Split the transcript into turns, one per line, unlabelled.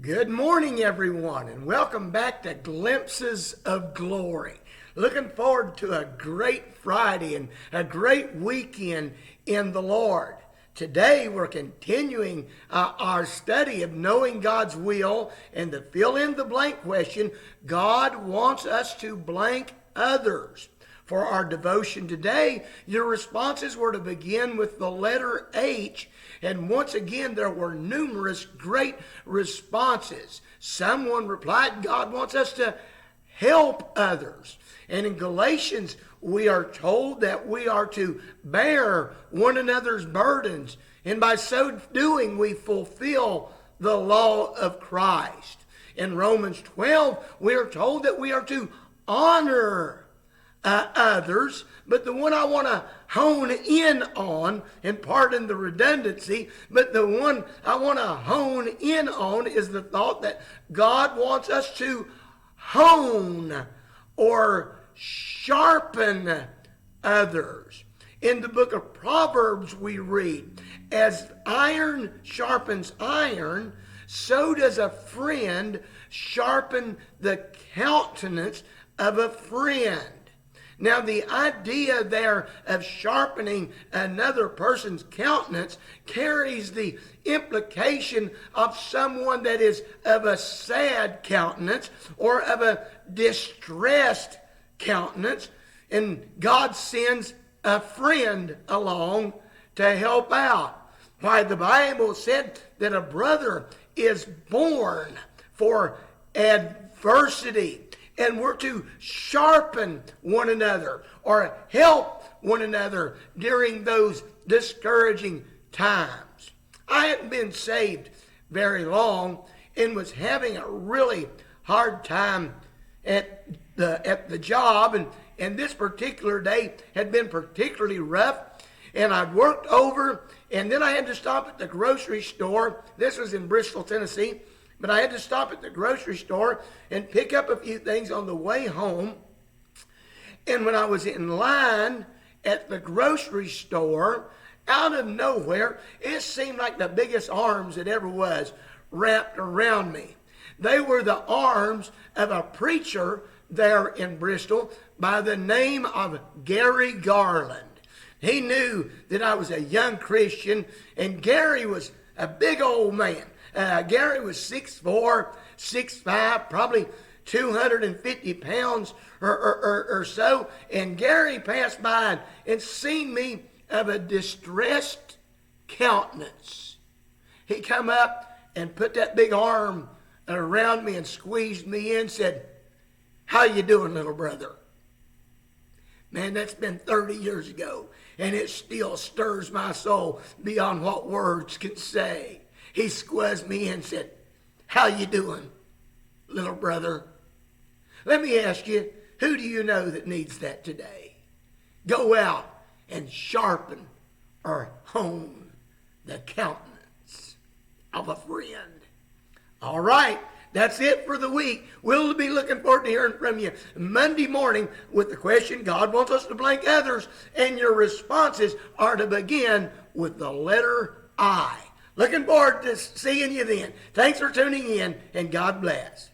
Good morning, everyone, and welcome back to Glimpses of Glory. Looking forward to a great Friday and a great weekend in the Lord. Today, we're continuing our study of knowing God's will and the fill-in-the-blank question, God wants us to blank others. For our devotion today, your responses were to begin with the letter H, and once again there were numerous great responses. Someone replied, God wants us to help others. And in Galatians, we are told that we are to bear one another's burdens, and by so doing we fulfill the law of Christ. In Romans 12, we are told that we are to honor others, but the one I want to hone in on, and pardon the redundancy, but the one I want to hone in on is the thought that God wants us to hone or sharpen others. In the book of Proverbs we read, as iron sharpens iron, so does a friend sharpen the countenance of a friend. Now, the idea there of sharpening another person's countenance carries the implication of someone that is of a sad countenance or of a distressed countenance, and God sends a friend along to help out. Why, the Bible said that a brother is born for adversity. And we're to sharpen one another or help one another during those discouraging times. I hadn't been saved very long and was having a really hard time at the job. And this particular day had been particularly rough. And I'd worked over, and then I had to stop at the grocery store. This was in Bristol, Tennessee. But I had to stop at the grocery store and pick up a few things on the way home. And when I was in line at the grocery store, out of nowhere, it seemed like the biggest arms that ever was wrapped around me. They were the arms of a preacher there in Bristol by the name of Gary Garland. He knew that I was a young Christian, and Gary was a big old man. Gary was 6'4", 6'5", probably 250 pounds or so. And Gary passed by and seen me of a distressed countenance. He come up and put that big arm around me and squeezed me in and said, "How you doing, little brother?" Man, that's been 30 years ago, and it still stirs my soul beyond what words can say. He squeezed me in and said, "How you doing, little brother?" Let me ask you, who do you know that needs that today? Go out and sharpen or hone the countenance of a friend. All right, that's it for the week. We'll be looking forward to hearing from you Monday morning with the question, God wants us to blank others, and your responses are to begin with the letter I. Looking forward to seeing you then. Thanks for tuning in, and God bless.